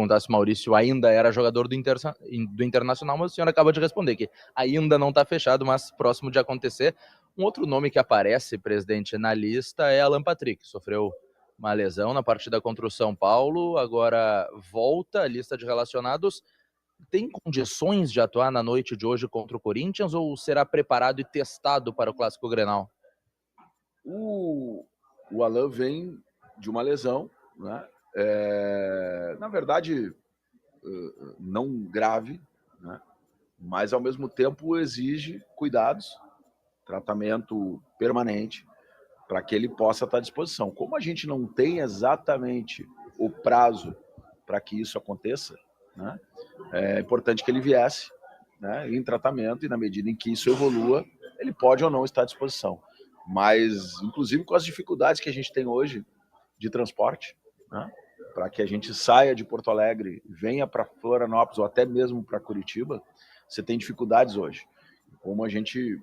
perguntar se o Maurício ainda era jogador do Internacional, mas o senhor acaba de responder que ainda não está fechado, mas próximo de acontecer. Um outro nome que aparece, presidente, na lista é Alan Patrick. Sofreu uma lesão na partida contra o São Paulo, agora volta à lista de relacionados. Tem condições de atuar na noite de hoje contra o Corinthians ou será preparado e testado para o Clássico Grenal? O Alan vem de uma lesão, né? Na verdade, não grave, né? Mas ao mesmo tempo exige cuidados, tratamento permanente, para que ele possa estar à disposição. Como a gente não tem exatamente o prazo para que isso aconteça, né? É importante que ele viesse, né, em tratamento, e na medida em que isso evolua, ele pode ou não estar à disposição. Mas, inclusive com as dificuldades que a gente tem hoje de transporte, né, para que a gente saia de Porto Alegre, venha para Florianópolis ou até mesmo para Curitiba, você tem dificuldades hoje. Como a gente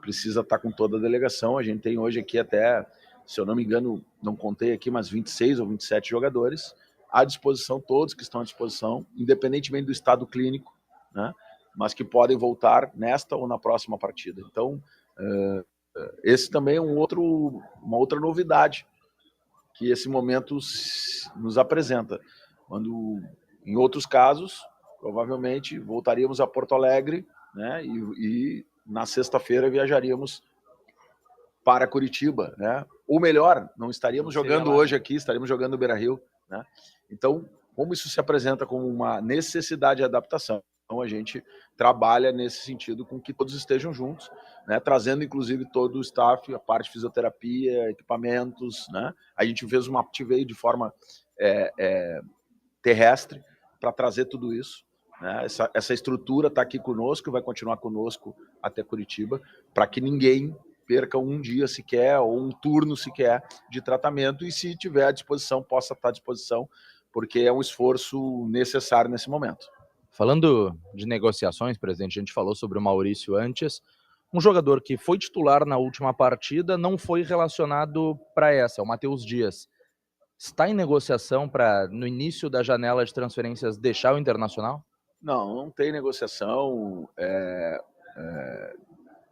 precisa estar com toda a delegação, a gente tem hoje aqui até, se eu não me engano, não contei aqui, mas 26 ou 27 jogadores à disposição, todos que estão à disposição, independentemente do estado clínico, né, mas que podem voltar nesta ou na próxima partida. Então, esse também é uma outra novidade que esse momento nos apresenta. Quando, em outros casos, provavelmente voltaríamos a Porto Alegre, né, e na sexta-feira viajaríamos para Curitiba, né? Ou melhor, não estaríamos jogando hoje aqui, estaríamos jogando no Beira-Rio, né? Então, como isso se apresenta como uma necessidade de adaptação, então a gente trabalha nesse sentido com que todos estejam juntos, né? Trazendo inclusive todo o staff, a parte de fisioterapia, equipamentos, né? A gente fez uma activate de forma terrestre para trazer tudo isso, né? Essa estrutura está aqui conosco e vai continuar conosco até Curitiba, para que ninguém perca um dia sequer ou um turno sequer de tratamento, e se tiver à disposição, possa estar à disposição, porque é um esforço necessário nesse momento. Falando de negociações, presidente, a gente falou sobre o Maurício antes. Um jogador que foi titular na última partida não foi relacionado para essa, o Matheus Dias. Está em negociação para, no início da janela de transferências, deixar o Internacional? Não tem negociação.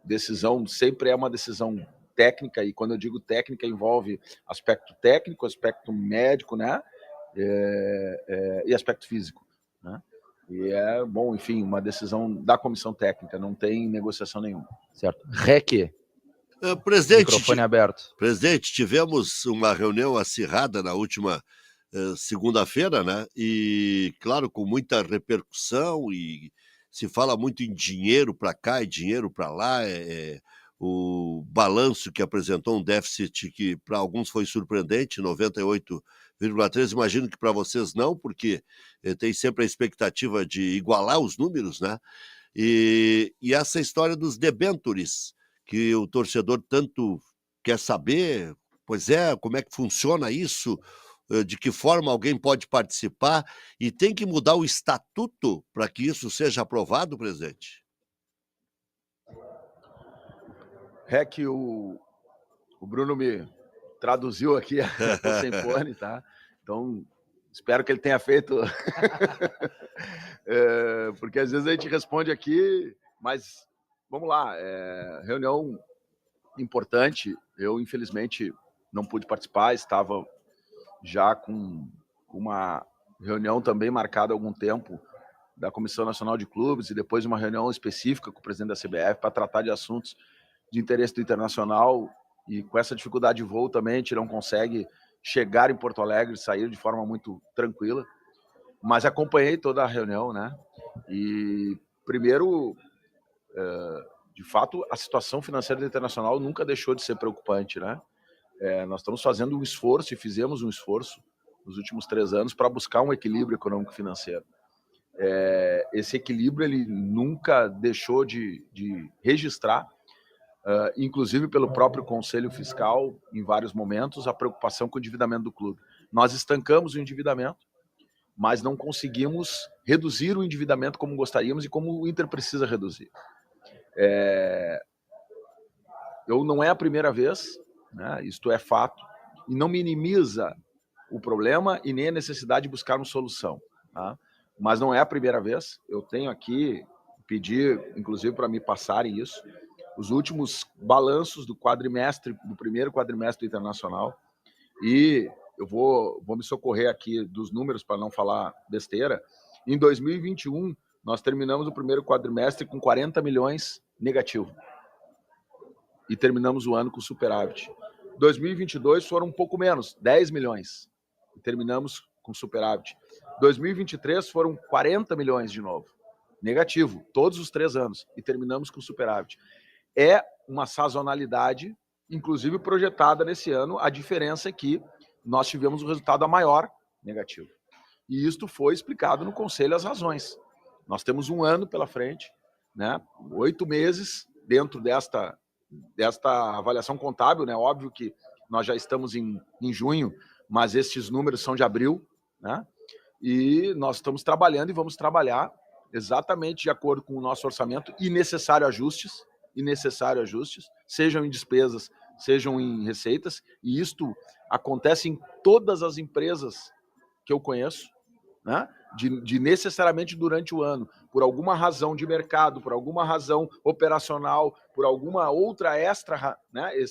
Decisão sempre é uma decisão técnica, e quando eu digo técnica, envolve aspecto técnico, aspecto médico, né? E aspecto físico, né? E bom, enfim, uma decisão da comissão técnica, não tem negociação nenhuma. Certo. REC, microfone aberto. Presidente, tivemos uma reunião acirrada na última segunda-feira, né? E, claro, com muita repercussão, e se fala muito em dinheiro para cá e dinheiro para lá. O balanço que apresentou um déficit que para alguns foi surpreendente, 98,3. Imagino que para vocês não, porque tem sempre a expectativa de igualar os números, né? E essa história dos debentures, que o torcedor tanto quer saber, pois é, como é que funciona isso, de que forma alguém pode participar, e tem que mudar o estatuto para que isso seja aprovado, presidente? O Bruno me traduziu aqui, tô sem fone, tá? Então, espero que ele tenha feito, porque às vezes a gente responde aqui, mas vamos lá, reunião importante. Eu, infelizmente, não pude participar, estava já com uma reunião também marcada há algum tempo da Comissão Nacional de Clubes, e depois uma reunião específica com o presidente da CBF para tratar de assuntos de interesse do Internacional, e com essa dificuldade de voo também a gente não consegue chegar em Porto Alegre, sair de forma muito tranquila, mas acompanhei toda a reunião, né? E primeiro, de fato, a situação financeira do Internacional nunca deixou de ser preocupante, né? Nós estamos fazendo um esforço, e fizemos um esforço nos últimos 3 anos para buscar um equilíbrio econômico-financeiro. Esse equilíbrio ele nunca deixou de registrar, inclusive pelo próprio Conselho Fiscal, em vários momentos, a preocupação com o endividamento do clube. Nós estancamos o endividamento, mas não conseguimos reduzir o endividamento como gostaríamos e como o Inter precisa reduzir. Não é a primeira vez, né? Isto é fato, e não minimiza o problema e nem a necessidade de buscar uma solução. tá? Mas não é a primeira vez. Eu tenho aqui, pedir, inclusive, para me passarem isso, os últimos balanços do quadrimestre, do primeiro quadrimestre do Internacional, e eu vou me socorrer aqui dos números para não falar besteira. Em 2021, nós terminamos o primeiro quadrimestre com 40 milhões negativo. E terminamos o ano com superávit. 2022 foram um pouco menos, 10 milhões. E terminamos com superávit. 2023 foram 40 milhões de novo. Negativo, todos os 3 anos. E terminamos com superávit. É uma sazonalidade, inclusive projetada nesse ano. A diferença é que nós tivemos um resultado a maior negativo. E isto foi explicado no Conselho as razões. Nós temos um ano pela frente, né? 8 meses dentro desta avaliação contábil, né? Óbvio que nós já estamos em junho, mas estes números são de abril, né? E nós estamos trabalhando e vamos trabalhar exatamente de acordo com o nosso orçamento e necessários ajustes, sejam em despesas, sejam em receitas, e isto acontece em todas as empresas que eu conheço, né? De necessariamente durante o ano, por alguma razão de mercado, por alguma razão operacional, por alguma outra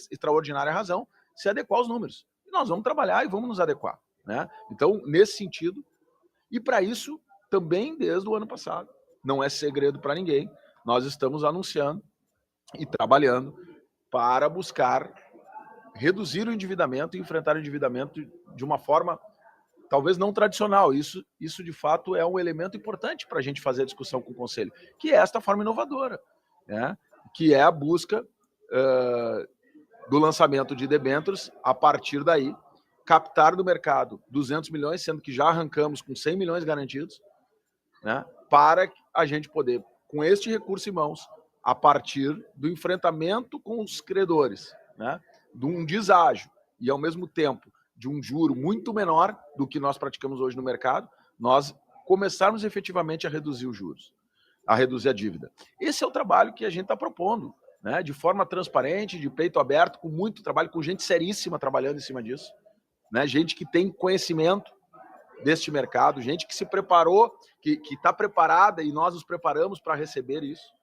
extraordinária razão, se adequar aos números. E nós vamos trabalhar e vamos nos adequar, né? Então, nesse sentido, e para isso, também desde o ano passado, não é segredo para ninguém, nós estamos anunciando e trabalhando para buscar reduzir o endividamento e enfrentar o endividamento de uma forma talvez não tradicional. Isso de fato é um elemento importante para a gente fazer a discussão com o Conselho, que é esta forma inovadora, né? Que é a busca do lançamento de debêntures, a partir daí, captar do mercado 200 milhões, sendo que já arrancamos com 100 milhões garantidos, né? Para a gente poder, com este recurso em mãos, a partir do enfrentamento com os credores, né? De um deságio e, ao mesmo tempo, de um juro muito menor do que nós praticamos hoje no mercado, nós começarmos efetivamente a reduzir os juros, a reduzir a dívida. Esse é o trabalho que a gente está propondo, né? De forma transparente, de peito aberto, com muito trabalho, com gente seríssima trabalhando em cima disso, né? Gente que tem conhecimento deste mercado, gente que se preparou, que está preparada, e nós nos preparamos para receber isso.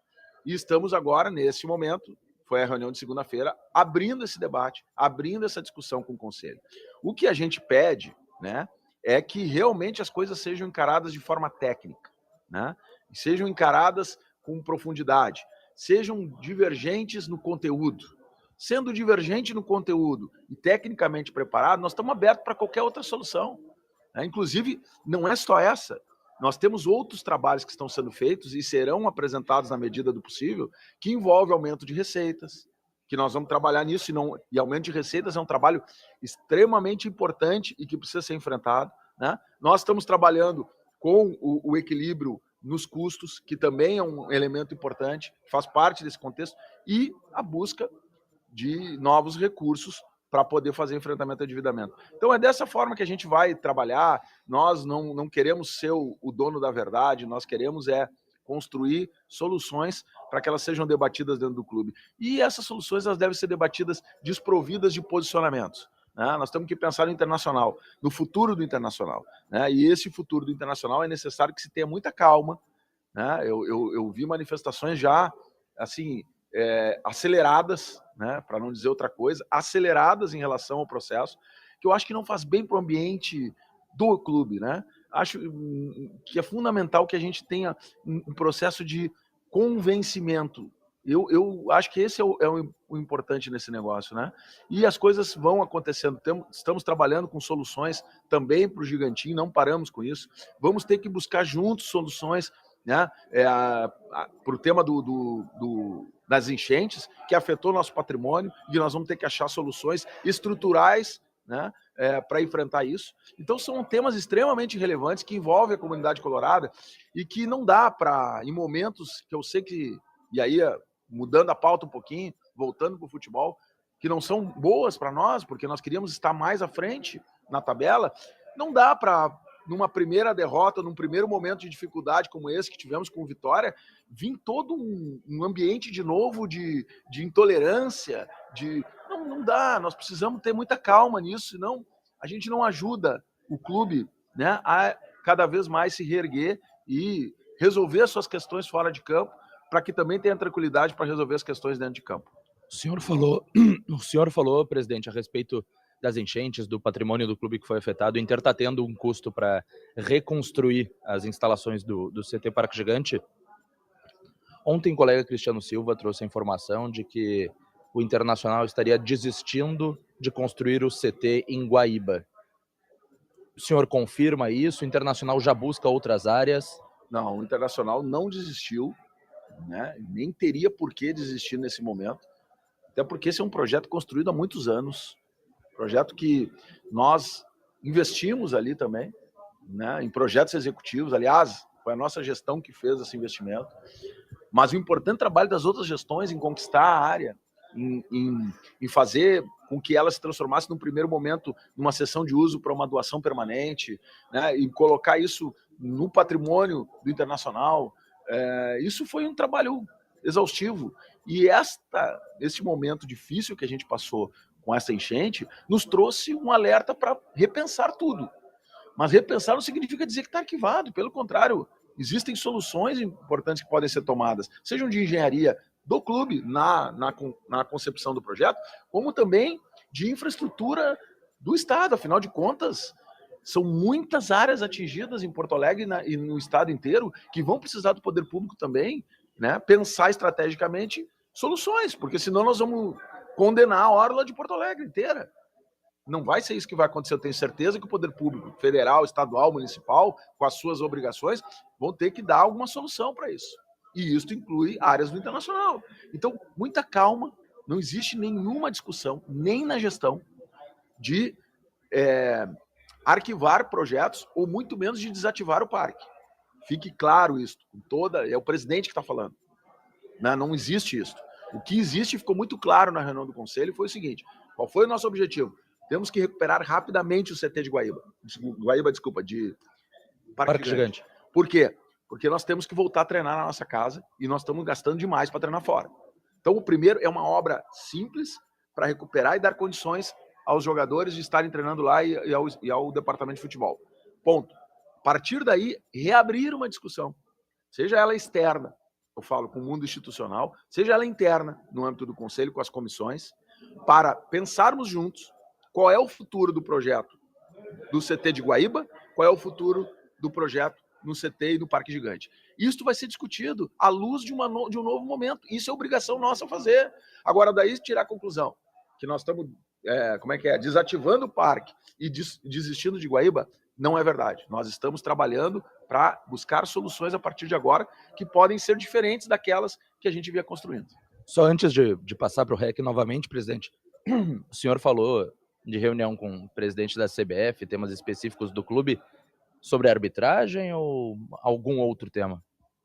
E estamos agora, nesse momento, foi a reunião de segunda-feira, abrindo esse debate, abrindo essa discussão com o Conselho. O que a gente pede, né, é que realmente as coisas sejam encaradas de forma técnica, né, sejam encaradas com profundidade, sejam divergentes no conteúdo. Sendo divergente no conteúdo e tecnicamente preparado, nós estamos abertos para qualquer outra solução. Inclusive, não é só essa. Nós temos outros trabalhos que estão sendo feitos e serão apresentados na medida do possível, que envolve aumento de receitas, que nós vamos trabalhar nisso, e aumento de receitas é um trabalho extremamente importante e que precisa ser enfrentado, né? Nós estamos trabalhando com o equilíbrio nos custos, que também é um elemento importante, faz parte desse contexto, e a busca de novos recursos para poder fazer enfrentamento ao endividamento. Então é dessa forma que a gente vai trabalhar. Nós não queremos ser o dono da verdade, nós queremos construir soluções para que elas sejam debatidas dentro do clube. E essas soluções elas devem ser debatidas desprovidas de posicionamentos, né? Nós temos que pensar no Internacional, no futuro do Internacional, né? E esse futuro do Internacional é necessário que se tenha muita calma, né? Eu vi manifestações já assim aceleradas, né, para não dizer outra coisa, aceleradas em relação ao processo, que eu acho que não faz bem para o ambiente do clube, né? Acho que é fundamental que a gente tenha um processo de convencimento. Eu acho que esse é o importante nesse negócio, né? E as coisas vão acontecendo. Estamos trabalhando com soluções também para o Gigantinho, não paramos com isso. Vamos ter que buscar juntos soluções, né? Para o tema das enchentes, que afetou nosso patrimônio, e nós vamos ter que achar soluções estruturais, né, para enfrentar isso. Então são temas extremamente relevantes que envolvem a comunidade colorada e que não dá para, em momentos que eu sei que, e aí mudando a pauta um pouquinho, voltando para o futebol, que não são boas para nós, porque nós queríamos estar mais à frente na tabela, não dá para, numa primeira derrota, num primeiro momento de dificuldade como esse que tivemos com o Vitória, vir todo um ambiente de novo de intolerância, não dá, nós precisamos ter muita calma nisso, senão a gente não ajuda o clube, né, a cada vez mais se reerguer e resolver as suas questões fora de campo, para que também tenha tranquilidade para resolver as questões dentro de campo. O senhor falou, presidente, a respeito das enchentes, do patrimônio do clube que foi afetado. O Inter está tendo um custo para reconstruir as instalações do CT Parque Gigante. Ontem o colega Cristiano Silva trouxe a informação de que o Internacional estaria desistindo de construir o CT em Guaíba. O senhor confirma isso? O Internacional já busca outras áreas? Não, o Internacional não desistiu, né? Nem teria por que desistir nesse momento, até porque esse é um projeto construído há muitos anos, projeto que nós investimos ali também, né? Em projetos executivos. Aliás, foi a nossa gestão que fez esse investimento, mas o importante trabalho das outras gestões em conquistar a área, em fazer com que ela se transformasse, num primeiro momento, numa cessão de uso para uma doação permanente, né, e colocar isso no patrimônio do Internacional. Isso foi um trabalho exaustivo. E esse momento difícil que a gente passou com essa enchente nos trouxe um alerta para repensar tudo. Mas repensar não significa dizer que está arquivado, pelo contrário, existem soluções importantes que podem ser tomadas, sejam de engenharia do clube na concepção do projeto, como também de infraestrutura do Estado. Afinal de contas, são muitas áreas atingidas em Porto Alegre e no Estado inteiro que vão precisar do poder público também, né, pensar estrategicamente soluções, porque senão nós vamos condenar a orla de Porto Alegre inteira. Não vai ser isso que vai acontecer. Eu tenho certeza que o poder público, federal, estadual, municipal, com as suas obrigações, vão ter que dar alguma solução para isso. E isso inclui áreas do Internacional. Então, muita calma. Não existe nenhuma discussão, nem na gestão, de arquivar projetos, ou muito menos de desativar o parque. Fique claro isso. É o presidente que está falando. Não existe isso. O que existe, ficou muito claro na reunião do Conselho, foi o seguinte: qual foi o nosso objetivo? Temos que recuperar rapidamente o CT de Guaíba. De Parque Gigante. Por quê? Porque nós temos que voltar a treinar na nossa casa e nós estamos gastando demais para treinar fora. Então, o primeiro é uma obra simples para recuperar e dar condições aos jogadores de estarem treinando lá e ao departamento de futebol. Ponto. A partir daí, reabrir uma discussão, seja ela externa, eu falo com o mundo institucional, seja ela interna, no âmbito do Conselho, com as comissões, para pensarmos juntos qual é o futuro do projeto do CT de Guaíba, qual é o futuro do projeto no CT e no Parque Gigante. Isso vai ser discutido à luz de um novo momento. Isso é obrigação nossa fazer. Agora, daí tirar a conclusão que nós estamos desativando o parque e desistindo de Guaíba, não é verdade. Nós estamos trabalhando para buscar soluções a partir de agora que podem ser diferentes daquelas que a gente vinha construindo. Só antes de passar para o REC novamente, presidente, o senhor falou de reunião com o presidente da CBF, temas específicos do clube, sobre arbitragem ou algum outro tema?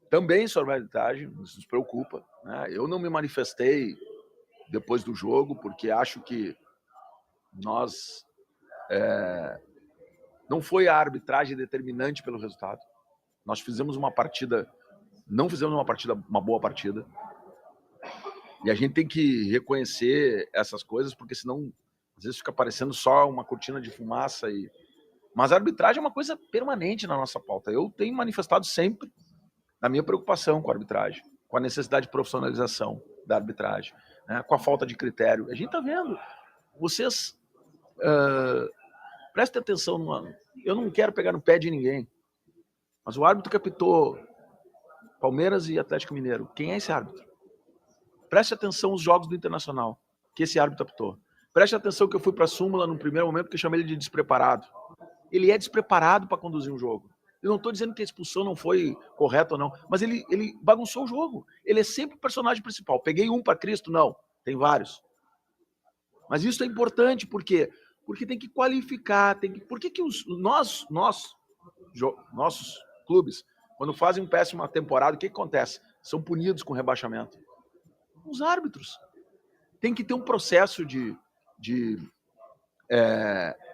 Também sobre arbitragem, nos preocupa, né? Eu não me manifestei depois do jogo, porque acho que nós não foi a arbitragem determinante pelo resultado. Nós fizemos uma partida, não fizemos uma boa partida, e a gente tem que reconhecer essas coisas, porque senão às vezes fica parecendo só uma cortina de fumaça. Mas a arbitragem é uma coisa permanente na nossa pauta. Eu tenho manifestado sempre a minha preocupação com a arbitragem, com a necessidade de profissionalização da arbitragem, né, com a falta de critério. A gente está vendo. Vocês prestem atenção. Eu não quero pegar no pé de ninguém, mas o árbitro que apitou Palmeiras e Atlético Mineiro, quem é esse árbitro? Preste atenção aos jogos do Internacional que esse árbitro apitou. Preste atenção que eu fui para a súmula no primeiro momento que eu chamei ele de despreparado. Ele é despreparado para conduzir um jogo. Eu não estou dizendo que a expulsão não foi correta ou não, mas ele bagunçou o jogo. Ele é sempre o personagem principal. Peguei um para Cristo? Não, tem vários. Mas isso é importante, por quê? Porque tem que qualificar. Por que nossos clubes, quando fazem uma péssima temporada, o que acontece? São punidos com rebaixamento. Os árbitros. Tem que ter um processo de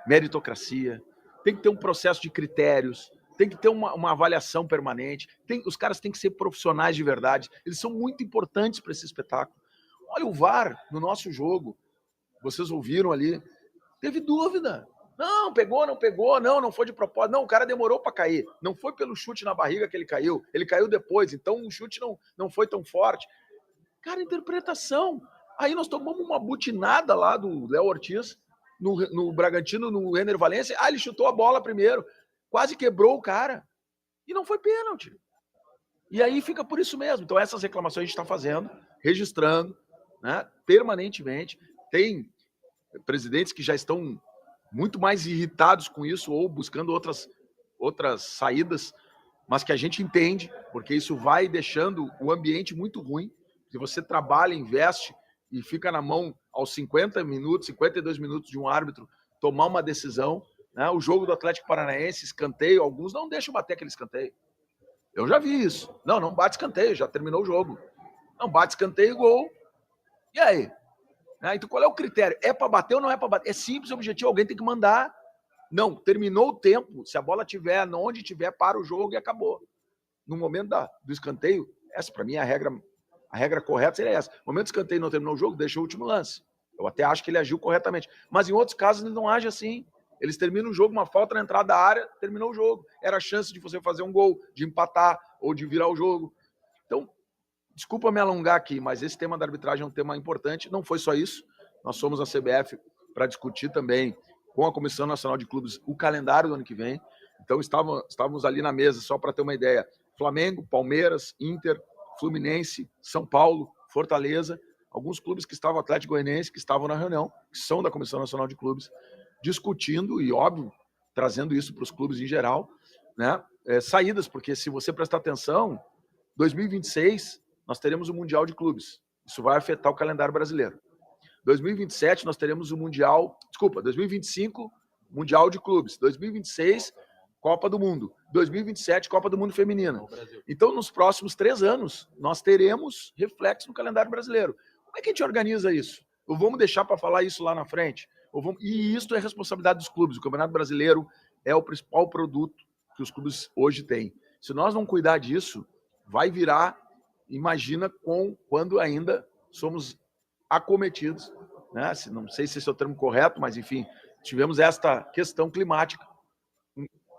meritocracia, tem que ter um processo de critérios, tem que ter uma avaliação permanente, os caras têm que ser profissionais de verdade, eles são muito importantes para esse espetáculo. Olha o VAR no nosso jogo, vocês ouviram ali, teve dúvida, Não, pegou, não pegou, não foi de propósito. Não, o cara demorou para cair. Não foi pelo chute na barriga que ele caiu depois, então o chute não foi tão forte. Cara, interpretação. Aí nós tomamos uma butinada lá do Léo Ortiz, no Bragantino, no Ener Valencia. Ele chutou a bola primeiro, quase quebrou o cara. E não foi pênalti. E aí fica por isso mesmo. Então essas reclamações a gente está fazendo, registrando, né, permanentemente. Tem presidentes que já estão muito mais irritados com isso ou buscando outras saídas, mas que a gente entende, porque isso vai deixando o ambiente muito ruim. Se você trabalha, investe e fica na mão aos 50 minutos, 52 minutos de um árbitro tomar uma decisão, né? O jogo do Atlético Paranaense, escanteio, alguns não deixam bater aquele escanteio. Eu já vi isso. Não bate escanteio, já terminou o jogo. Não bate escanteio e gol. E aí? Então qual é o critério? É para bater ou não é para bater? É simples, objetivo, alguém tem que mandar. Não, terminou o tempo, se a bola tiver onde tiver, para o jogo e acabou. No momento do escanteio, essa para mim é a regra correta seria essa. No momento do escanteio não terminou o jogo, deixa o último lance. Eu até acho que ele agiu corretamente. Mas em outros casos ele não age assim. Eles terminam o jogo, uma falta na entrada da área, terminou o jogo. Era a chance de você fazer um gol, de empatar ou de virar o jogo. Então, desculpa me alongar aqui, mas esse tema da arbitragem é um tema importante. Não foi só isso. Nós somos a CBF para discutir também com a Comissão Nacional de Clubes o calendário do ano que vem. Então, estávamos ali na mesa, só para ter uma ideia, Flamengo, Palmeiras, Inter, Fluminense, São Paulo, Fortaleza, alguns clubes que estavam, Atlético Goianiense, que estavam na reunião, que são da Comissão Nacional de Clubes, discutindo e, óbvio, trazendo isso para os clubes em geral, né? Saídas, porque se você prestar atenção, 2026 nós teremos o Mundial de Clubes. Isso vai afetar o calendário brasileiro. 2027 nós teremos o Mundial, 2025 Mundial de Clubes, 2026 Copa do Mundo, 2027 Copa do Mundo Feminina. Então, nos próximos 3 anos, nós teremos reflexo no calendário brasileiro. Como é que a gente organiza isso? Ou vamos deixar para falar isso lá na frente? E isso é responsabilidade dos clubes. O Campeonato Brasileiro é o principal produto que os clubes hoje têm. Se nós não cuidar disso, vai virar, imagina quando ainda somos acometidos, né? Não sei se esse é o termo correto, mas enfim, tivemos esta questão climática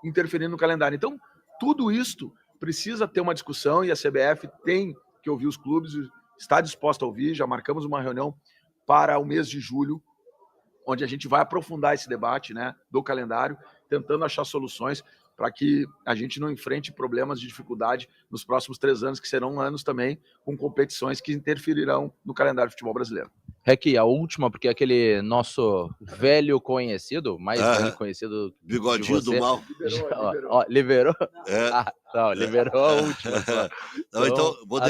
interferindo no calendário. Então, tudo isto precisa ter uma discussão e a CBF tem que ouvir os clubes, está disposta a ouvir. Já marcamos uma reunião para o mês de julho, onde a gente vai aprofundar esse debate, né, do calendário, tentando achar soluções para que a gente não enfrente problemas de dificuldade nos próximos 3 anos, que serão anos também com competições que interferirão no calendário de futebol brasileiro. Rec, a última, porque aquele nosso velho conhecido, mais velho conhecido Bigodinho de você, do mal. Liberou? É. Liberou a última. Só. Não, então vou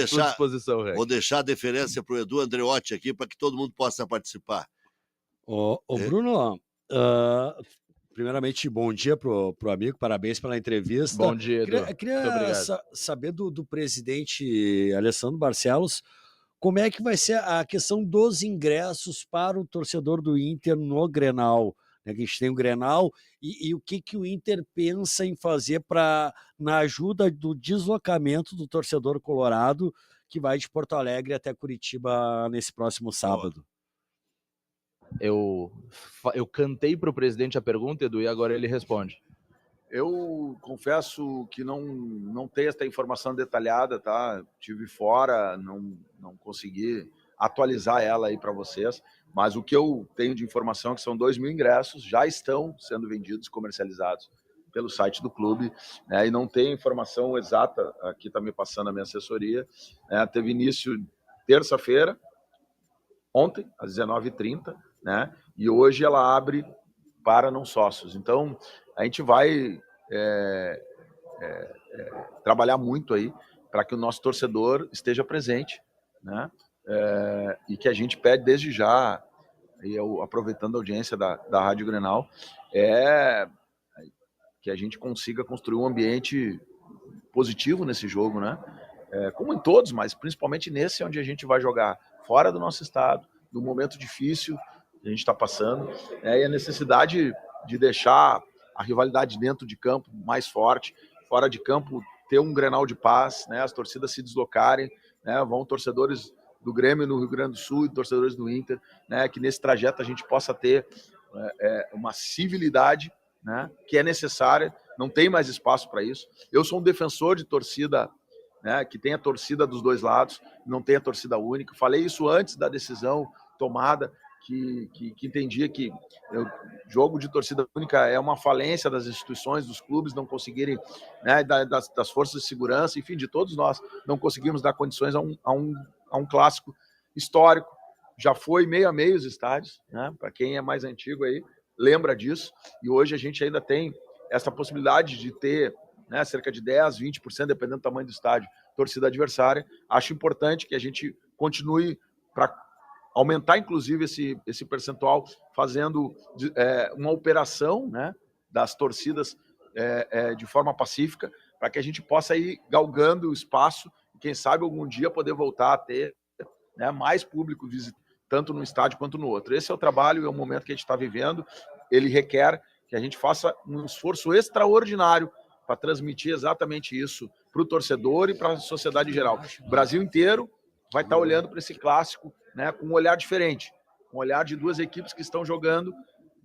deixar a deferência para o Edu Andreotti aqui para que todo mundo possa participar. Bruno, primeiramente, bom dia pro amigo, parabéns pela entrevista. Bom dia, Edu. Queria saber do presidente Alessandro Barcelos, como é que vai ser a questão dos ingressos para o torcedor do Inter no Grenal, né? Que a gente tem o Grenal, e o que o Inter pensa em fazer na ajuda do deslocamento do torcedor colorado que vai de Porto Alegre até Curitiba nesse próximo sábado. Eu cantei para o presidente a pergunta, Edu, e agora ele responde. Eu confesso que não tenho essa informação detalhada, tá? Tive fora, não consegui atualizar ela aí para vocês, mas o que eu tenho de informação é que são 2.000 ingressos, já estão sendo vendidos, comercializados pelo site do clube, né? E não tem informação exata, aqui está me passando a minha assessoria, né? Teve início terça-feira, ontem, às 19h30, né? E hoje ela abre para não sócios. Então, a gente vai trabalhar muito aí para que o nosso torcedor esteja presente, né? E que a gente pede desde já, e eu, aproveitando a audiência da Rádio Grenal, que a gente consiga construir um ambiente positivo nesse jogo, né? Como em todos, mas principalmente nesse onde a gente vai jogar fora do nosso estado, num momento difícil que a gente está passando, e a necessidade de deixar a rivalidade dentro de campo mais forte, fora de campo ter um Grenal de paz, né? As torcidas se deslocarem, né? Vão torcedores do Grêmio no Rio Grande do Sul e torcedores do Inter, né? Que nesse trajeto a gente possa ter uma civilidade, né, que é necessária, não tem mais espaço para isso. Eu sou um defensor de torcida, né, que tenha torcida dos dois lados, não tenha torcida única. Falei isso antes da decisão tomada, que entendia que jogo de torcida única é uma falência das instituições, dos clubes não conseguirem, né, das forças de segurança, enfim, de todos nós, não conseguimos dar condições a um clássico histórico. Já foi meio a meio os estádios, né? Para quem é mais antigo aí, lembra disso, e hoje a gente ainda tem essa possibilidade de ter, né, cerca de 10%, 20%, dependendo do tamanho do estádio, torcida adversária. Acho importante que a gente continue para aumentar, inclusive, esse percentual, fazendo uma operação, né, das torcidas de forma pacífica, para que a gente possa ir galgando o espaço e, quem sabe, algum dia poder voltar a ter, né, mais público visitando, tanto no estádio quanto no outro. Esse é o trabalho, é o momento que a gente está vivendo. Ele requer que a gente faça um esforço extraordinário para transmitir exatamente isso para o torcedor e para a sociedade em geral. O Brasil inteiro vai estar olhando para esse clássico, né, com um olhar diferente, um olhar de duas equipes que estão jogando,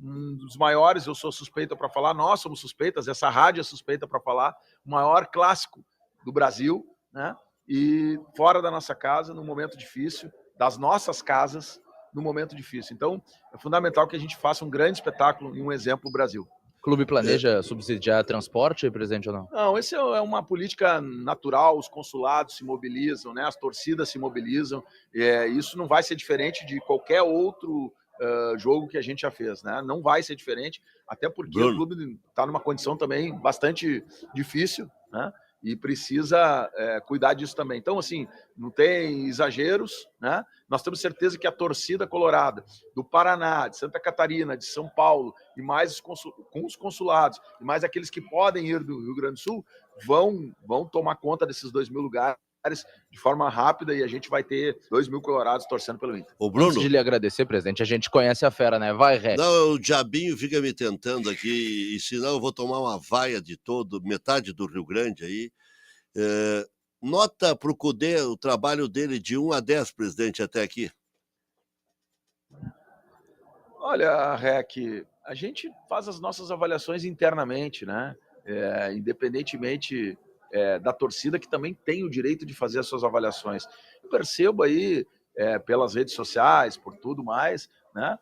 um dos maiores, eu sou suspeita para falar, nós somos suspeitas, essa rádio é suspeita para falar, o maior clássico do Brasil, né, e fora da nossa casa, num momento difícil, das nossas casas, no momento difícil. Então, é fundamental que a gente faça um grande espetáculo e um exemplo no Brasil. O clube planeja subsidiar transporte, presidente, ou não? Não, esse é uma política natural, os consulados se mobilizam, né, as torcidas se mobilizam, isso não vai ser diferente de qualquer outro jogo que a gente já fez, né? Não vai ser diferente, até porque o clube está numa condição também bastante difícil, né? E precisa cuidar disso também. Então, assim, não tem exageros, né? Nós temos certeza que a torcida colorada do Paraná, de Santa Catarina, de São Paulo, e mais com os consulados, e mais aqueles que podem ir do Rio Grande do Sul, vão tomar conta desses 2.000 lugares de forma rápida, e a gente vai ter 2.000 colorados torcendo pelo Inter. Ô, Bruno, antes de lhe agradecer, presidente, a gente conhece a fera, né? Vai, Rec. Não, o diabinho fica me tentando aqui, e senão eu vou tomar uma vaia de metade do Rio Grande aí. Nota para o Cudê o trabalho dele de 1 a 10, presidente, até aqui. Olha, Rec, a gente faz as nossas avaliações internamente, né? Independentemente da torcida, que também tem o direito de fazer as suas avaliações. Eu percebo aí, pelas redes sociais, por tudo mais, né?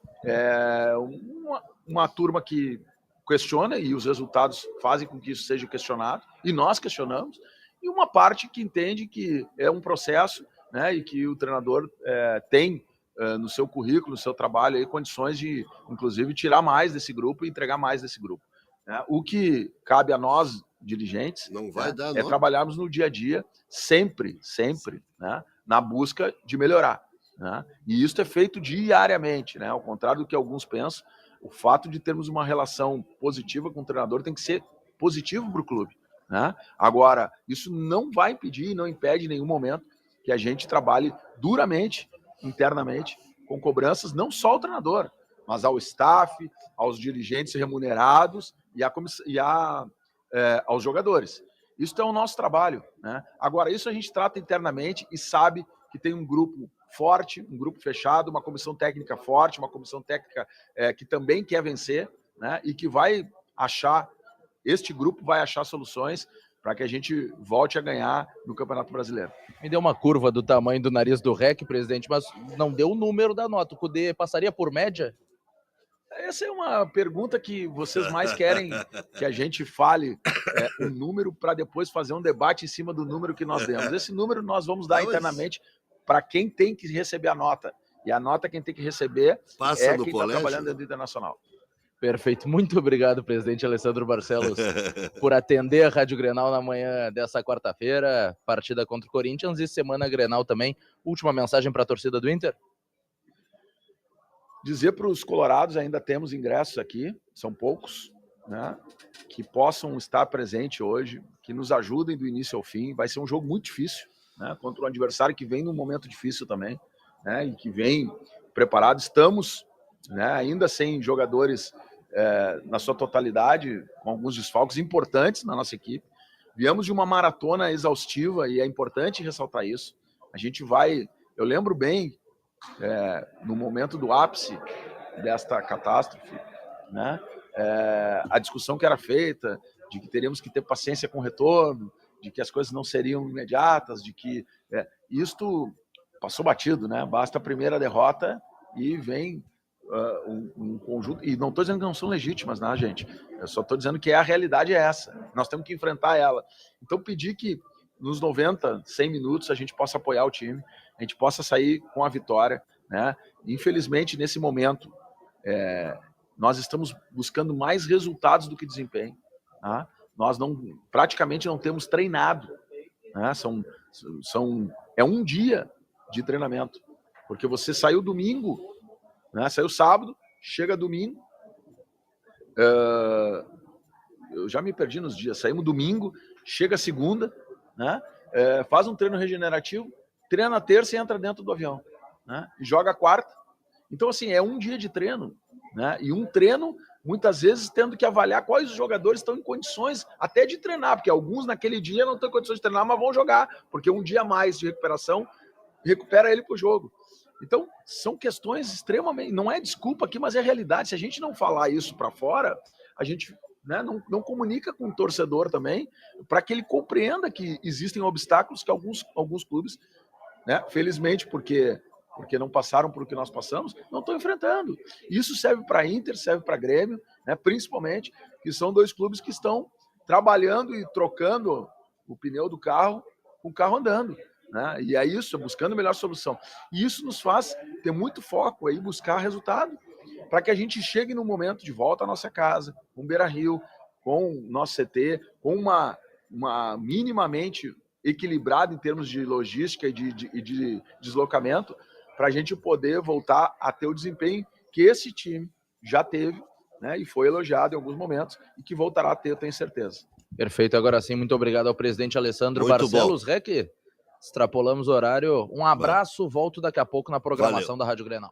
Uma turma que questiona, e os resultados fazem com que isso seja questionado, e nós questionamos, e uma parte que entende que é um processo, né? E que o treinador tem no seu currículo, no seu trabalho, aí, condições de, inclusive, tirar mais desse grupo e entregar mais desse grupo. Né? O que cabe a nós, dirigentes, Não vai dar, é trabalharmos no dia a dia, sempre, né? Na busca de melhorar. Né? E isso é feito diariamente, né? Ao contrário do que alguns pensam, o fato de termos uma relação positiva com o treinador tem que ser positivo para o clube. Né? Agora, isso não vai impedir, não impede em nenhum momento que a gente trabalhe duramente internamente, com cobranças não só ao treinador, mas ao staff, aos dirigentes remunerados e aos jogadores. Isso é o nosso trabalho. Né? Agora, isso a gente trata internamente e sabe que tem um grupo forte, um grupo fechado, uma comissão técnica forte, uma comissão técnica que também quer vencer, né? E que este grupo vai achar soluções para que a gente volte a ganhar no Campeonato Brasileiro. Me deu uma curva do tamanho do nariz do Rec, presidente, mas não deu o número da nota. O Cudê passaria por média? Essa é uma pergunta que vocês mais querem que a gente fale um número para depois fazer um debate em cima do número que nós demos. Esse número nós vamos dar internamente para quem tem que receber a nota. E a nota quem tem que receber é quem está trabalhando dentro do Internacional. Perfeito. Muito obrigado, presidente Alessandro Barcelos, por atender a Rádio Grenal na manhã dessa quarta-feira, partida contra o Corinthians e semana Grenal também. Última mensagem para a torcida do Inter? Dizer para os colorados, ainda temos ingressos aqui, são poucos, né, que possam estar presentes hoje, que nos ajudem do início ao fim. Vai ser um jogo muito difícil, né, contra um adversário que vem num momento difícil também, né, e que vem preparado. Estamos, né, ainda sem jogadores na sua totalidade, com alguns desfalques importantes na nossa equipe. Viemos de uma maratona exaustiva e é importante ressaltar isso. A gente vai... Eu lembro bem, no momento do ápice desta catástrofe, né? A discussão que era feita de que teríamos que ter paciência com o retorno, de que as coisas não seriam imediatas, de que isto passou batido, né? Basta a primeira derrota e vem um conjunto, e não estou dizendo que não são legítimas, né, gente? Eu só estou dizendo que a realidade é essa, nós temos que enfrentar ela. Então, pedir que nos 90, 100 minutos a gente possa apoiar o time, a gente possa sair com a vitória, né? Infelizmente, nesse momento, nós estamos buscando mais resultados do que desempenho, tá? Nós praticamente não temos treinado, né? É um dia de treinamento, porque você saiu domingo, né? Saiu sábado, chega domingo, eu já me perdi nos dias, saímos domingo, chega segunda, né? Faz um treino regenerativo, treina a terça e entra dentro do avião, né? E joga a quarta. Então, assim, é um dia de treino, né? E um treino, muitas vezes, tendo que avaliar quais os jogadores estão em condições até de treinar, porque alguns naquele dia não têm condições de treinar, mas vão jogar, porque um dia a mais de recuperação recupera ele para o jogo. Então, são questões extremamente... Não é desculpa aqui, mas é realidade. Se a gente não falar isso para fora, a gente, né, não comunica com o torcedor também, para que ele compreenda que existem obstáculos que alguns clubes, né, felizmente, porque não passaram por o que nós passamos, não estão enfrentando. Isso serve para Inter, serve para Grêmio, né, principalmente, que são dois clubes que estão trabalhando e trocando o pneu do carro com o carro andando, né? E é isso, buscando a melhor solução. E isso nos faz ter muito foco aí, buscar resultado, para que a gente chegue no momento de volta à nossa casa, com o Beira-Rio, com o nosso CT, com uma minimamente equilibrado em termos de logística e de deslocamento, para a gente poder voltar a ter o desempenho que esse time já teve, né, e foi elogiado em alguns momentos, e que voltará a ter, eu tenho certeza. Perfeito, agora sim, muito obrigado ao presidente Alessandro Muito Barcelos. Rec, extrapolamos o horário. Um abraço, volto daqui a pouco na programação da Rádio Grenal.